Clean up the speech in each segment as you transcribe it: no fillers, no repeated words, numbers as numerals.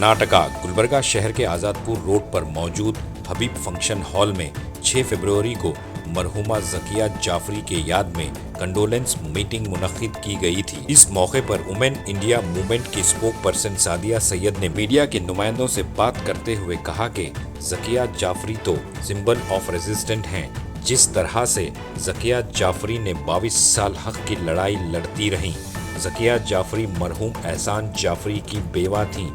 कर्नाटका गुलबर्गा शहर के आजादपुर रोड पर मौजूद हबीब फंक्शन हॉल में 6 फरवरी को मरहुमा ज़किया जाफरी के याद में कंडोलेंस मीटिंग मुनक्किद की गई थी। इस मौके पर वुमेन इंडिया मूवमेंट की स्पोक पर्सन सादिया सैयद ने मीडिया के नुमाइंदों से बात करते हुए कहा कि ज़किया जाफरी तो सिंबल ऑफ रेजिस्टेंट हैं। जिस तरह से ज़किया जाफरी ने 22 साल हक की लड़ाई लड़ती रहीं। ज़किया जाफरी मरहूम एहसान जाफरी की बेवा थीं,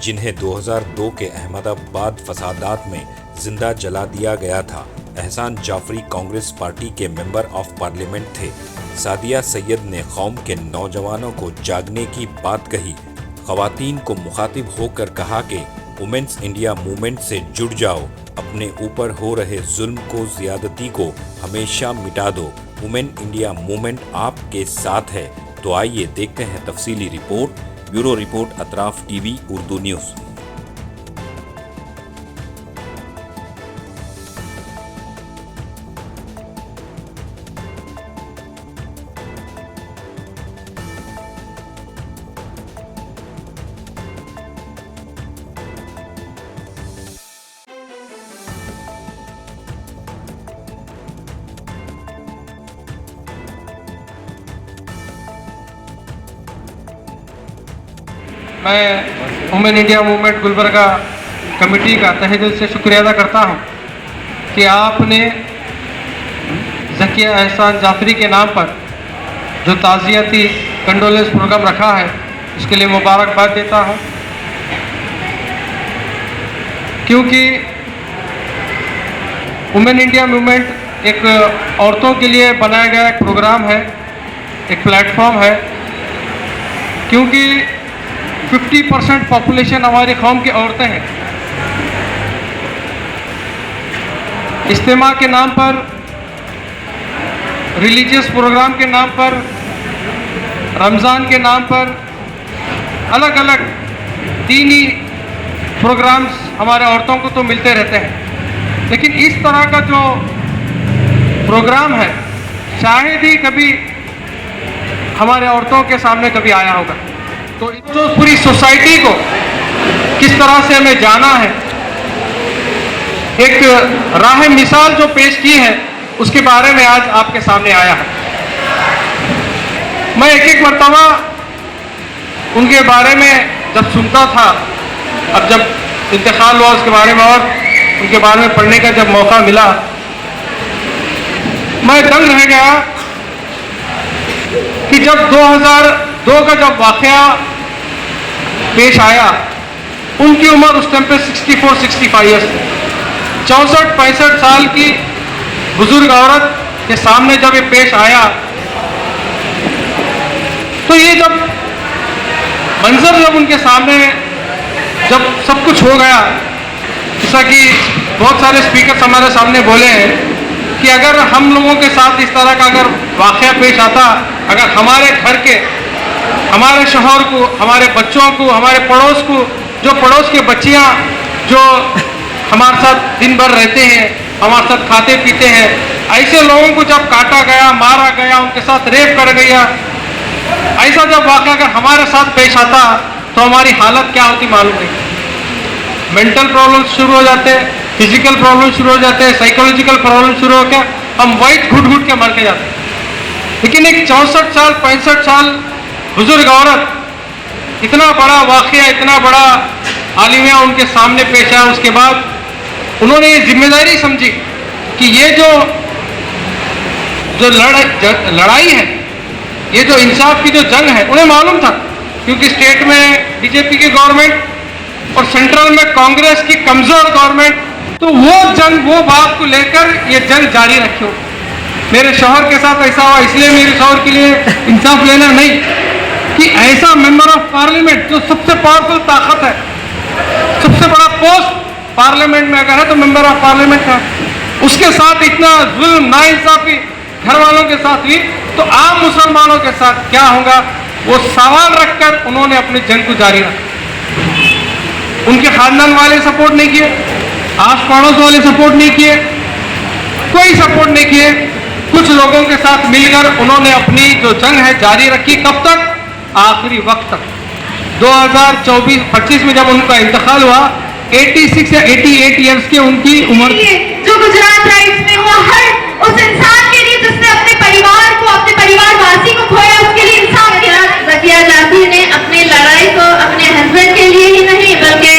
जिन्हें 2002 के अहमदाबाद फसादात में जिंदा जला दिया गया था। एहसान जाफरी कांग्रेस पार्टी के मेंबर ऑफ पार्लियामेंट थे। सादिया सैयद ने कौम के नौजवानों को जागने की बात कही। ख़वातीन को मुखातिब होकर कहा कि वुमेन्स इंडिया मूवमेंट से जुड़ जाओ, अपने ऊपर हो रहे जुल्म को, ज्यादती को हमेशा मिटा दो। वुमेन इंडिया मूवमेंट आपके साथ है। तो आइए देखते हैं तफसीली report. Bureau report Atraf TV Urdu news. मैं women India movement Gulbarga committee का तहे दिल से शुक्रिया अदा करता हूं कि आपने ज़किया एहसान जाफरी के नाम पर जो ताज़ियती कंडोलेंस प्रोग्राम रखा है, उसके लिए मुबारकबाद देता हूं। क्योंकि वुमेन इंडिया मूवमेंट एक औरतों के लिए बनाया गया एक प्रोग्राम है, एक प्लेटफॉर्म है। क्योंकि 50% पॉपुलेशन हमारी कौम की औरतें हैं। इज्तिमा के नाम पर, रिलीजियस प्रोग्राम के नाम पर, रमज़ान के नाम पर अलग अलग दीनी प्रोग्राम्स हमारे औरतों को तो मिलते रहते हैं, लेकिन इस तरह का जो प्रोग्राम है शायद ही कभी हमारे औरतों के सामने कभी आया होगा। तो पूरी सोसाइटी को किस तरह से हमें जाना है, एक राह मिसाल जो पेश की है, उसके बारे में आज आपके सामने आया है। मैं एक मरतबा उनके बारे में जब सुनता था, अब जब इंतकाल हुआ उसके बारे में और उनके बारे में पढ़ने का जब मौका मिला, मैं दंग रह गया कि जब 2002 का जब वाक़या पेश आया, उनकी उम्र उस टाइम पे 64-65 ईयर्स थी। 64-65 साल की बुजुर्ग औरत के सामने जब ये पेश आया, तो ये जब मंजर जब उनके सामने जब सब कुछ हो गया, जैसा कि बहुत सारे स्पीकर्स हमारे सामने बोले हैं कि अगर हम लोगों के साथ इस तरह का अगर वाक़या पेश आता, अगर हमारे घर के, हमारे शोहर को, हमारे बच्चों को, हमारे पड़ोस को, जो पड़ोस के बच्चियां जो हमारे साथ दिन भर रहते हैं, हमारे साथ खाते पीते हैं, ऐसे लोगों को जब काटा गया, मारा गया, उनके साथ रेप कर गया, ऐसा जब वाक़या अगर हमारे साथ पेश आता तो हमारी हालत क्या होती मालूम नहीं। मेंटल प्रॉब्लम शुरू हो जाते हैं, फिजिकल प्रॉब्लम शुरू हो जाते हैं, साइकोलॉजिकल प्रॉब्लम शुरू होकर हम वाइट घुट घुट के मर के जाते हैं। लेकिन एक 64 साल 65 साल बुजुर्ग औरत, इतना बड़ा वाक़या, इतना बड़ा आलिमिया उनके सामने पेश आया, उसके बाद उन्होंने ये जिम्मेदारी समझी कि ये जो लड़ाई है, ये जो इंसाफ की जो जंग है, उन्हें मालूम था क्योंकि स्टेट में बीजेपी की गवर्नमेंट और सेंट्रल में कांग्रेस की कमजोर गवर्नमेंट, तो वो जंग, वो बात को लेकर ये जंग जारी रखी हो। मेरे शौहर के साथ ऐसा हुआ, इसलिए मेरे शौहर के लिए इंसाफ लेना नहीं, कि ऐसा मेंबर ऑफ पार्लियामेंट जो सबसे पावरफुल ताकत है, सबसे बड़ा पोस्ट पार्लियामेंट में अगर है तो मेंबर ऑफ पार्लियामेंट है, उसके साथ इतना जुल्म, नाइंसाफी घर वालों के साथ हुई, तो आम मुसलमानों के साथ क्या होगा, वो सवाल रखकर उन्होंने अपनी जंग को जारी रखा। उनके खानदान वाले सपोर्ट नहीं किए, आस पड़ोस वाले सपोर्ट नहीं किए, कोई सपोर्ट नहीं किए। कुछ लोगों के साथ मिलकर उन्होंने अपनी जो जंग है जारी रखी। कब तक? आखिरी वक्त तक। 2024-25 में जब उनका इंतकाल हुआ 86 या 88 इयर्स की उनकी उम्र थी। जो गुजरात राइट्स में हुआ, हर उस इंसान के लिए जिसने अपने परिवार को, अपने परिवारवासी को खोया, उसके लिए इंसाफ किया। ज़किया जाफरी ने अपनी लड़ाई को अपने हस्बैंड के लिए ही नहीं बल्कि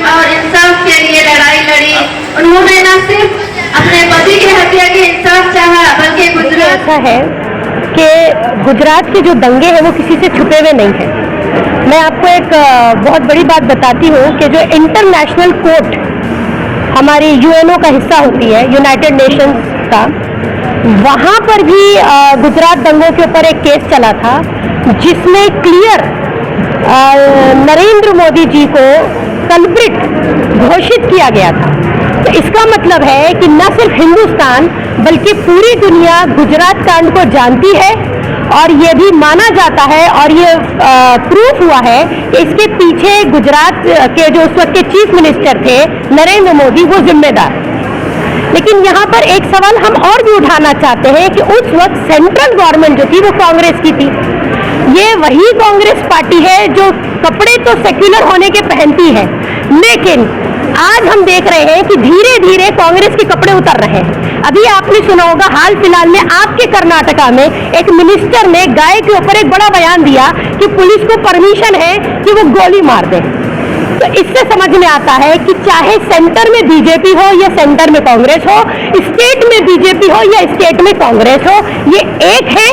और इंसाफ के लिए लड़ाई लड़ी। उन्होंने न सिर्फ अपने पति की हत्या के इंसाफ चाहा बल्कि गुजरात ऐसा है कि गुजरात के जो दंगे हैं वो किसी से छुपे हुए नहीं हैं। मैं आपको एक बहुत बड़ी बात बताती हूँ कि जो इंटरनेशनल कोर्ट हमारी यूएनओ का हिस्सा होती है, यूनाइटेड नेशंस का, वहाँ पर भी गुजरात दंगों के ऊपर एक केस चला था जिसमें क्लियर नरेंद्र मोदी जी को कल्प्रिट घोषित किया गया था। तो इसका मतलब है कि न सिर्फ हिंदुस्तान बल्कि पूरी दुनिया गुजरात कांड को जानती है और ये भी माना जाता है और ये प्रूफ हुआ है कि इसके पीछे गुजरात के जो उस वक्त के चीफ मिनिस्टर थे नरेंद्र मोदी, वो जिम्मेदार। लेकिन यहाँ पर एक सवाल हम और भी उठाना चाहते हैं कि उस वक्त सेंट्रल गवर्नमेंट जो थी वो कांग्रेस की थी। ये वही कांग्रेस पार्टी है जो कपड़े तो सेक्युलर होने के पहनती है, लेकिन आज हम देख रहे हैं कि धीरे धीरे कांग्रेस के कपड़े उतर रहे हैं। अभी आपने सुना होगा हाल फिलहाल में आपके कर्नाटका में एक मिनिस्टर ने गाय के ऊपर एक बड़ा बयान दिया कि पुलिस को परमिशन है कि वो गोली मार दे। तो इससे समझ में आता है कि चाहे सेंटर में बीजेपी हो या सेंटर में कांग्रेस हो, स्टेट में बीजेपी हो या स्टेट में कांग्रेस हो, ये एक है,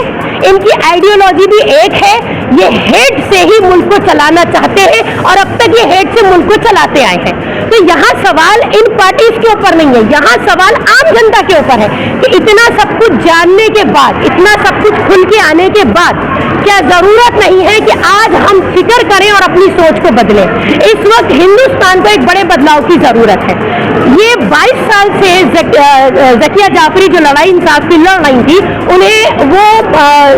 इनकी आइडियोलॉजी भी एक है। ये हेट से ही मुल्क को चलाना चाहते हैं और अब तक ये हेट से मुल्क को चलाते आए हैं। तो यहाँ सवाल इन पार्टीज के ऊपर नहीं है, यहाँ सवाल आम जनता के ऊपर है कि इतना सब कुछ जानने के बाद, इतना सब कुछ खुल के आने के बाद क्या जरूरत नहीं है कि आज हम फिक्र करें और अपनी सोच को बदलें। इस वक्त हिंदुस्तान को एक बड़े बदलाव की जरूरत है। ये 22 साल से ज़किया जाफरी जो लड़ाई इंसाफ की लड़ रही थी, उन्हें वो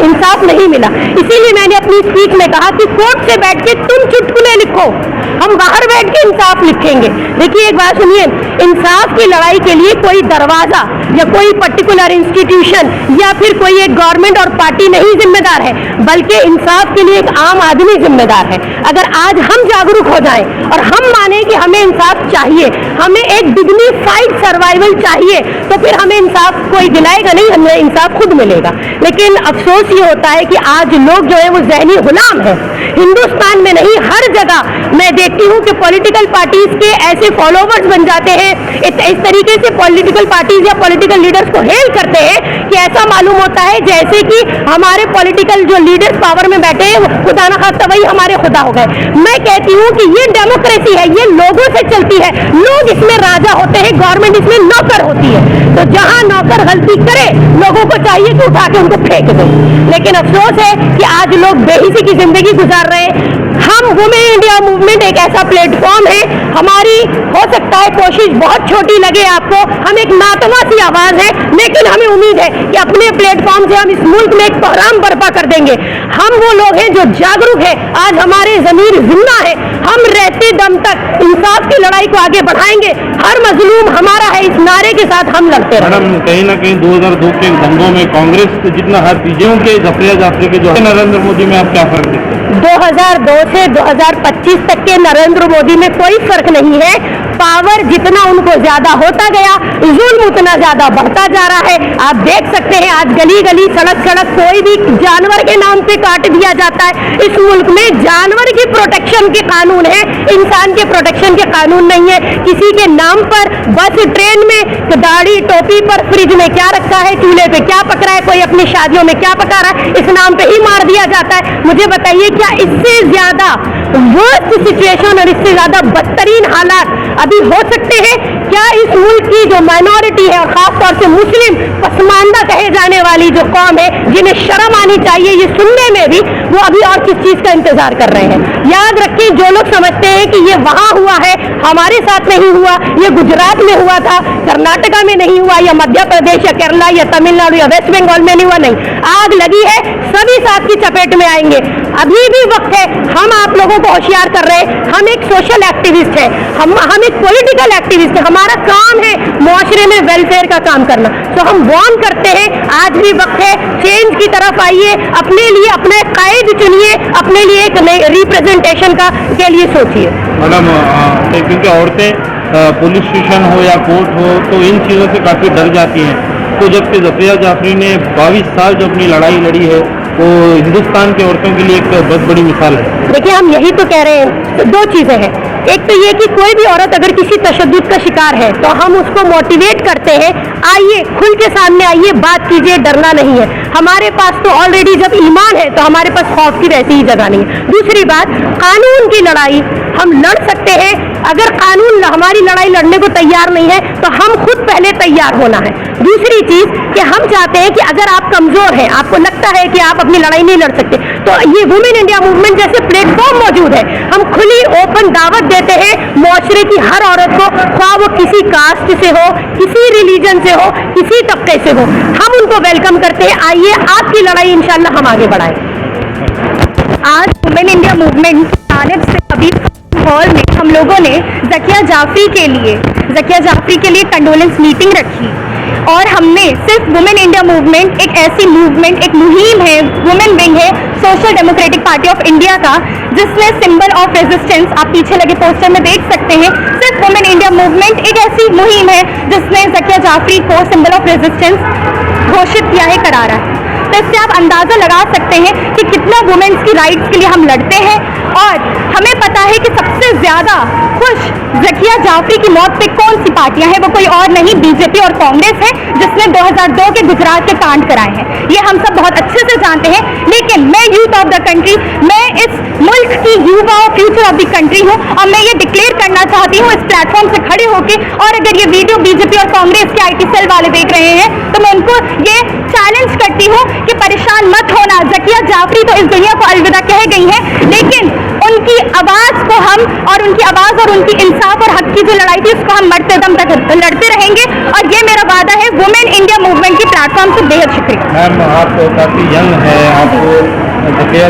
इंसाफ नहीं मिला। इसीलिए मैंने अपनी स्पीच में कहा कि कोर्ट से बैठ के तुम चुटकुले लिखो, हम बाहर बैठ के इंसाफ लिखेंगे। देखिए एक बात सुनिए, इंसाफ की लड़ाई के लिए कोई दरवाजा या कोई पर्टिकुलर इंस्टीट्यूशन या फिर कोई एक गवर्नमेंट और पार्टी नहीं जिम्मेदार है, बल्कि इंसाफ के लिए एक आम आदमी जिम्मेदार है। अगर आज हम जागरूक हो जाएं और हम माने कि हमें इंसाफ चाहिए, हमें एक डिग्निफाइड सर्वाइवल चाहिए, तो फिर हमें इंसाफ कोई दिलाएगा नहीं, हमें इंसाफ खुद मिलेगा। लेकिन अफसोस ये होता है कि आज लोग जो है वो ज़हनी गुलाम है। हिंदुस्तान में नहीं, हर जगह मैं देखती हूँ कि पॉलिटिकल पार्टीज के ऐसे फॉलोवर्स बन जाते हैं, इस तरीके से पॉलिटिकल पार्टीज या पॉलिटिकल लीडर्स को हेल करते हैं कि ऐसा मालूम होता है जैसे कि हमारे पॉलिटिकल जो लीडर्स पावर में बैठे हैं खुदा न खास्ता वही हमारे खुदा हो गए। मैं कहती हूँ कि ये डेमोक्रेसी है, ये लोगों से चलती है, लोग इसमें राजा होते हैं, गवर्नमेंट इसमें नौकर होती है। तो जहाँ नौकर गलती करे लोगों को चाहिए कि उठा के उनको फेंक दो। लेकिन अफसोस है कि आज लोग बेहिसी की जिंदगी गुजार रहे हैं। हम वुमेन इंडिया मूवमेंट एक ऐसा प्लेटफॉर्म है, हमारी हो सकता है कोशिश बहुत छोटी लगे आपको, हम एक नातवा सी आवाज है, लेकिन हमें उम्मीद है कि अपने प्लेटफॉर्म से हम इस मुल्क में एक कोहराम बर्पा कर देंगे। हम वो लोग हैं जो जागरूक है, आज हमारे ज़मीर जिंदा है, हम रहते दम तक इंसाफ की लड़ाई को आगे बढ़ाएंगे। हर मजलूम हमारा है, इस नारे के साथ हम लड़ते हैं। मैडम कहीं ना कहीं 2002 के दंगों में कांग्रेस जितना हार पीछे के ज़किया जाफरी के जो है नरेंद्र मोदी में आप क्या फर्क देखते हैं? 2002 से 2025 तक के नरेंद्र मोदी में कोई फर्क नहीं है। पावर जितना उनको ज्यादा होता गया, जुल्म उतना ज्यादा बढ़ता जा रहा है। आप देख सकते हैं आज गली गली सड़क सड़क कोई भी जानवर के नाम पे काट दिया जाता है। इस मुल्क में जानवर की प्रोटेक्शन के कानून है, इंसान के प्रोटेक्शन के कानून नहीं है। किसी के नाम पर बस ट्रेन में दाढ़ी टोपी पर फ्रिज में क्या रखा है, चूल्हे पे क्या पक रहा है, कोई अपनी शादियों में क्या पका रहा है, इस नाम पे ही मार दिया जाता है। मुझे बताइए क्या इससे ज्यादा वर्स्ट सिचुएशन और इससे ज्यादा बदतरीन हालात अभी हो सकते हैं? क्या इस मुल्क की जो माइनॉरिटी है और खासतौर से मुस्लिम पसमानदा कहे जाने वाली जो कौम है, जिन्हें शर्म आनी चाहिए ये सुनने में भी, वो अभी और किस चीज का इंतजार कर रहे हैं? याद रखिए, जो लोग समझते हैं कि ये वहां हुआ है, हमारे साथ नहीं हुआ, ये गुजरात में हुआ था, कर्नाटका में नहीं हुआ, या मध्य प्रदेश या केरला या तमिलनाडु या वेस्ट बंगाल में नहीं हुआ, नहीं, आग लगी है, सभी साथ की चपेट में आएंगे। अभी भी वक्त है, हम आप लोगों को होशियार कर रहे हैं। हम एक सोशल एक्टिविस्ट हैं, हम एक पॉलिटिकल एक्टिविस्ट है, हमारा काम है मुआशरे में वेलफेयर का काम करना। तो हम वार्न करते हैं, आज भी वक्त है, चेंज की तरफ आइए, अपने लिए अपने कायद चुनिए, अपने लिए एक नई रिप्रेजेंटेशन का के लिए सोचिए। मैडम, क्योंकि औरतें पुलिस स्टेशन हो या कोर्ट हो तो इन चीज़ों से काफ़ी डर जाती हैं, तो जब से ज़फ़िया जाफरी ने 22 साल जो अपनी लड़ाई लड़ी है वो हिंदुस्तान की औरतों के लिए एक बहुत बड़ी मिसाल है। देखिए, हम यही तो कह रहे हैं, तो दो चीजें हैं। एक तो ये कि कोई भी औरत अगर किसी तशद्दुद का शिकार है तो हम उसको मोटिवेट करते हैं, आइए खुल के सामने आइए, बात कीजिए, डरना नहीं है। हमारे पास तो ऑलरेडी जब ईमान है तो हमारे पास खौफ की वैसी ही जगह नहीं है। दूसरी बात, कानून की लड़ाई हम लड़ सकते हैं, अगर कानून हमारी लड़ाई लड़ने को तैयार नहीं है तो हम खुद पहले तैयार होना है। दूसरी चीज कि हम चाहते हैं कि अगर आप कमजोर हैं, आपको लगता है कि आप अपनी लड़ाई नहीं लड़ सकते, तो ये वुमेन इंडिया मूवमेंट जैसे प्लेटफॉर्म मौजूद है, हम खुली ओपन दावत देते हैं मुआशरे की हर औरत को, ख्वाह वो किसी कास्ट से हो, किसी रिलीजन से हो, किसी तबके से हो, हम उनको वेलकम करते हैं। आइए, आपकी लड़ाई इंशाल्लाह हम आगे बढ़ाएं। आज वुमेन इंडिया मूवमेंट की जानिब से हबीब हॉल में हम लोगों ने ज़किया जाफरी के लिए कंडोलेंस मीटिंग रखी और हमने सिर्फ वुमेन इंडिया मूवमेंट एक ऐसी मूवमेंट, एक मुहिम है, वुमेन विंग है social democratic party of India का, जिसने सिंबल ऑफ रेजिस्टेंस, आप पीछे लगे पोस्टर में देख सकते हैं, सिर्फ वुमेन इंडिया मूवमेंट एक ऐसी मुहिम है जिसने ज़किया जाफरी को सिंबल ऑफ रेजिस्टेंस घोषित किया है, करारा है। तो इससे आप अंदाज़ा लगा सकते हैं कि कितना वुमेन्स की राइट्स के लिए हम लड़ते हैं। और हमें पता है कि सबसे ज़्यादा खुश ज़किया जाफरी की मौत पे कौन सी पार्टियां हैं, वो कोई और नहीं बीजेपी और कांग्रेस है, जिसने 2002 के गुजरात के कांड कराए हैं। ये हम सब बहुत अच्छे से जानते हैं। लेकिन मैं यूथ ऑफ द कंट्री, मैं इस मुल्क की युवा और फ्यूचर ऑफ द कंट्री हूँ और मैं ये डिक्लेयर करना चाहती हूँ इस प्लेटफॉर्म से खड़े होकर, और अगर ये वीडियो बीजेपी और कांग्रेस के IT सेल वाले देख रहे हैं तो मैं उनको ये चैलेंज करती हूँ कि परेशान मत होना, ज़किया जाफरी तो इस दुनिया को अलविदा कह गई हैं, लेकिन उनकी आवाज़ को हम, और उनकी आवाज़ और उनकी इंसाफ और हक की जो लड़ाई थी उसको हम मरते दम तक लड़ते रहेंगे। और ये मेरा वादा है वुमेन इंडिया मूवमेंट की प्लेटफॉर्म से। बेहद शुक्रिया। मैम, आप काफ़ी यंग है, आपको ज़किया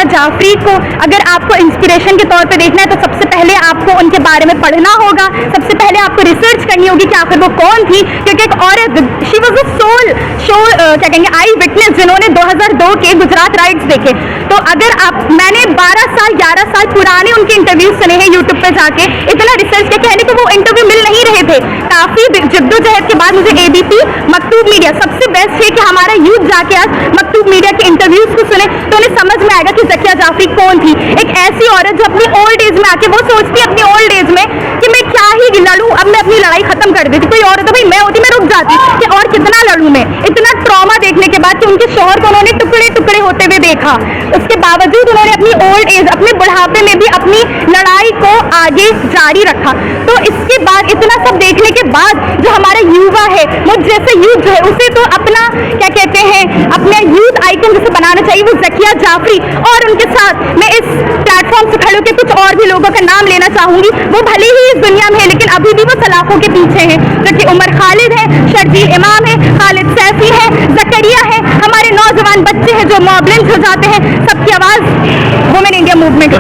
जाफरी को अगर आपको इंस्पिरेशन के तौर पे देखना है तो सबसे पहले आपको उनके बारे में पढ़ना होगा, सबसे पहले आपको रिसर्च करनी होगी कि आखिर वो कौन थी, क्योंकि एक औरत, शी वाज अ सोल क्या कहेंगे आई विटनेस, जिन्होंने 2002 के गुजरात राइट्स देखे। तो अगर मैंने 12 साल 11 साल पुराने उनके इंटरव्यू सुने हैं यूट्यूब पे जाके, इतना रिसर्च के कहने को वो इंटरव्यू मिल नहीं रहे थे। काफ़ी जद्दोजहद के बाद मुझे ABP मकतूब मीडिया, सबसे बेस्ट है कि हमारा यूथ जाके आज मकतूब मीडिया के इंटरव्यूज को सुने तो उन्हें समझ में आएगा कि ज़किया जाफरी कौन थी। एक ऐसी औरत जो अपनी ओल्ड एज में आके वो सोचती है अपनी ओल्ड एज में कि मैं क्या ही लड़ूं, अब मैं अपनी लड़ाई खत्म कर देती। कोई और तो भाई मैं होती, मैं रुक जाती कि और कितना लड़ूं मैं। इतना ट्रॉमा देखने के बाद कि उनके शौहर को उन्होंने टुकड़े टुकड़े होते हुए देखा, उसके बावजूद उन्होंने अपनी ओल्ड एज, अपने बुढ़ापे में भी अपनी लड़ाई को आगे जारी रखा। तो इसके बाद, इतना सब देखने के बाद, जो हमारा युवा है, मुझ जैसे यूथ जो है, उसे तो अपना क्या कहते हैं, अपना यूथ आइकन जैसे बनाना चाहिए, वो ज़किया जाफरी। और उनके साथ मैं इस प्लेटफॉर्म से खड़े होकर कुछ और भी लोगों का नाम लेना चाहूंगी, वो भले ही इस दुनिया में है लेकिन अभी भी वो सलाखों के पीछे हैं, जो कि उमर खालिद है, शर्जील इमाम है, खालिद सैफी है, ज़करिया है, हमारे नौजवान बच्चे हैं जो मॉबलेंस हो जाते हैं, सबकी आवाज़ वुमेन इंडिया मूवमेंट।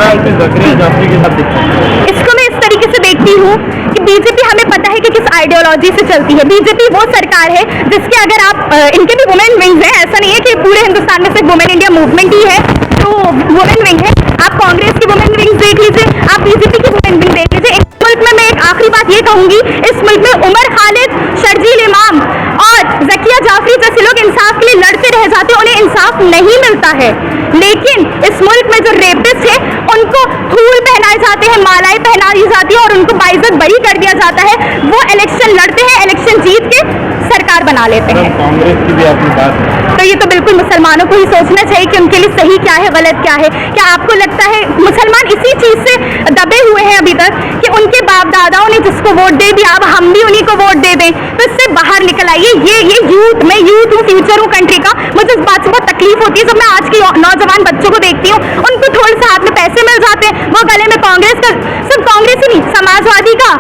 इसको मैं इस तरीके से देखती हूँ कि बीजेपी, हमें पता है कि किस आइडियोलॉजी से चलती है। बीजेपी वो सरकार है जिसके, अगर आप इनके भी वुमेन विंग्स हैं, ऐसा नहीं है कि पूरे हिंदुस्तान में सिर्फ वुमेन इंडिया मूवमेंट ही है, तो वुमेन विंग है। आप कांग्रेस की वुमेन विंग्स देख लीजिए, आप बीजेपी की वुमेन विंग देख लीजिए। इस मुल्क में मैं एक आखिरी बात ये कहूंगी, इस मुल्क में उमर खालिद, शर्जील इमाम और ज़किया जाफरी जैसे लोग इंसाफ के लिए लड़ते रह जाते हैं, उन्हें इंसाफ नहीं मिलता है। लेकिन इस मुल्क में जो रेपिस्ट है उनको फूल पहनाए जाते हैं, मालाएं पहनाई जाती है और उनको बाइज्जत बरी कर दिया जाता है। वो इलेक्शन लड़ते हैं, इलेक्शन जीत के सरकार बना लेते हैं। कांग्रेस की भी आपकी बात, तो ये तो बिल्कुल मुसलमानों को ही सोचना चाहिए कि उनके लिए सही क्या है, गलत क्या है। क्या आपको लगता है मुसलमान इसी चीज़ से दबे हुए हैं अभी तक कि उनके बाप दादाओं ने जिसको वोट दे दिया, अब हम भी उन्हीं को वोट दे दें? तो इससे बाहर निकल आइए। ये यूथ, मैं यूथ हूँ, फ्यूचर हूँ कंट्री का। मुझे इस बात से बहुत तकलीफ होती है जब मैं आज के नौजवान बच्चों को देखती हूँ, उनको थोड़े से हाथ में पैसे मिल जाते हैं, वो गले में कांग्रेस का, सिर्फ कांग्रेस ही नहीं, समाजवादी का,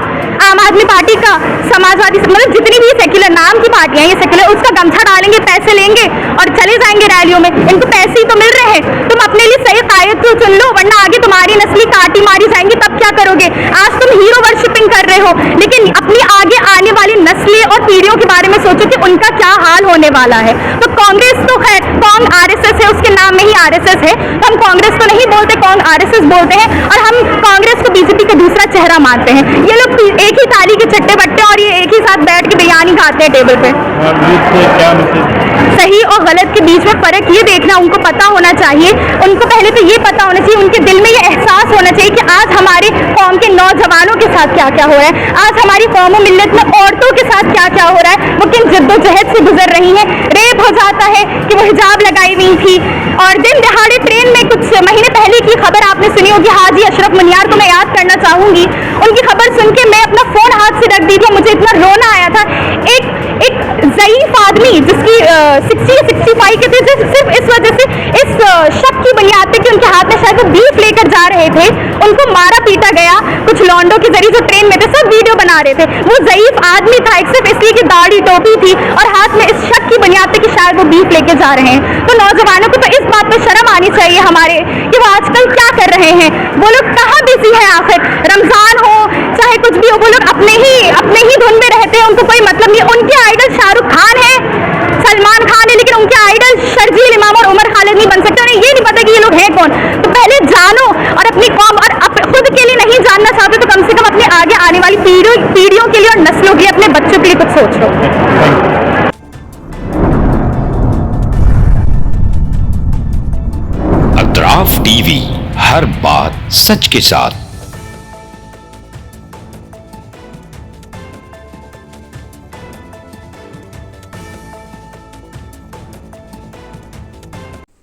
आम आदमी पार्टी का, समाजवादी, मतलब जितनी भी सेक्युलर नाम की पार्टियां हैं, ये सेक्युलर, उसका गमछा डालेंगे, पैसे लेंगे और चले जाएंगे रैलियों में। इनको पैसे ही तो मिल रहे हैं। तुम अपने लिए सही कायद तो चुन लो, वरना आगे तुम्हारी नस्ली काटी मारी जाएंगी, तब क्या करोगे? आज तुम हीरो वर्शिपिंग कर रहे हो, लेकिन अपनी आगे आने वाली नस्लें और पीढ़ियों के बारे में सोचो कि उनका क्या हाल होने वाला है। तो कांग्रेस तो खैर कौन आरएसएस है, उसके नाम में ही आरएसएस है, तो हम कांग्रेस तो नहीं बोलते, कौन आरएसएस बोलते हैं, और हम कांग्रेस को बीजेपी का दूसरा चेहरा मानते हैं। ये लोग एक ही थाली के चट्टे बट्टे और ये एक ही साथ बैठ के बिरयानी खाते हैं टेबल पे। क्या मैसेज? सही और गलत के बीच में फर्क ये देखना उनको पता होना चाहिए। उनको पहले तो ये पता होना चाहिए, उनके दिल में ये एहसास होना चाहिए कि आज हमारे कौम के नौजवानों के साथ क्या क्या हो रहा है, आज हमारी कौम और मिल्लत में औरतों के साथ क्या क्या हो रहा है, वो किन जद्दोजहद से गुजर रही हैं। रेप हो जाता है कि वो हिजाब लगाई हुई थी, और दिन दहाड़े ट्रेन में कुछ महीने पहले की खबर आपने सुनी होगी, हाजी अशरफ मुनियार को मैं याद करना चाहूंगी। उनकी खबर सुन के मैं अपना फोन हाथ से रख दी थी, मुझे इतना रोना आया था। एक ज़ईफ आदमी जिसकी 60 या 65 के थे, सिर्फ इस वजह से, इस शक की बुनियाद पे कि उनके हाथ में शायद वो बीफ लेकर जा रहे थे, उनको मारा पीटा गया कुछ लौंडों के जरिए जो ट्रेन में थे, सब वीडियो बना रहे थे। वो ज़ईफ आदमी था एक सिर्फ इसलिए कि दाढ़ी टोपी थी और हाथ में इस शक की बुनियाद पे कि शायद वो बीफ लेके जा रहे हैं। तो नौजवानों को तो इस बात पर शर्म आनी चाहिए हमारे कि वो आजकल क्या कर रहे हैं, वो लोग कहाँ बिजी हैं। आखिर रमजान हो चाहे कुछ भी हो, वो लोग अपने ही धुन में रहते हैं, उनको कोई मतलब नहीं। उनके आइडल शाहरुख खान है, सलमान खान है, लेकिन उनके आइडल शर्जील इमाम और उमर खालिद नहीं बन सकते। उन्हें ये नहीं पता कि ये लोग हैं कौन। तो पहले जानो और अपनी कौम, और खुद के लिए नहीं जानना चाहते तो कम से कम अपने आगे आने वाली पीढ़ियों के लिए और नस्लों के लिए, अपने बच्चों के लिए कुछ सोचो। अतराफ टीवी, हर बात सच के साथ।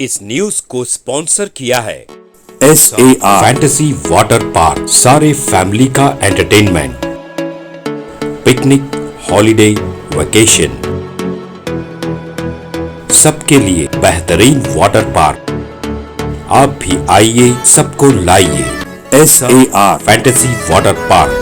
इस न्यूज को स्पॉन्सर किया है SAR फैंटेसी वाटर पार्क, सारे फैमिली का एंटरटेनमेंट, पिकनिक, हॉलिडे, वेकेशन, सबके लिए बेहतरीन वाटर पार्क। आप भी आइए, सबको लाइए। SAR fantasy water park.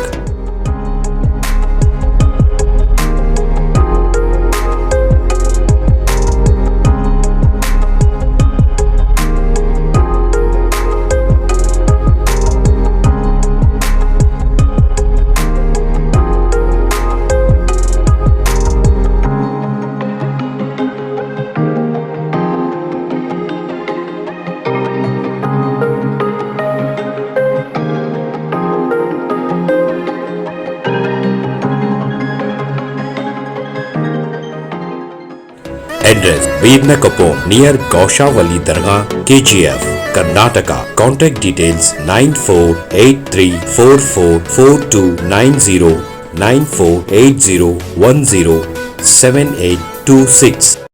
Address Beednakapom near Gaushavali Dargah, KGF, Karnataka. Contact details 9483444290 9480107826.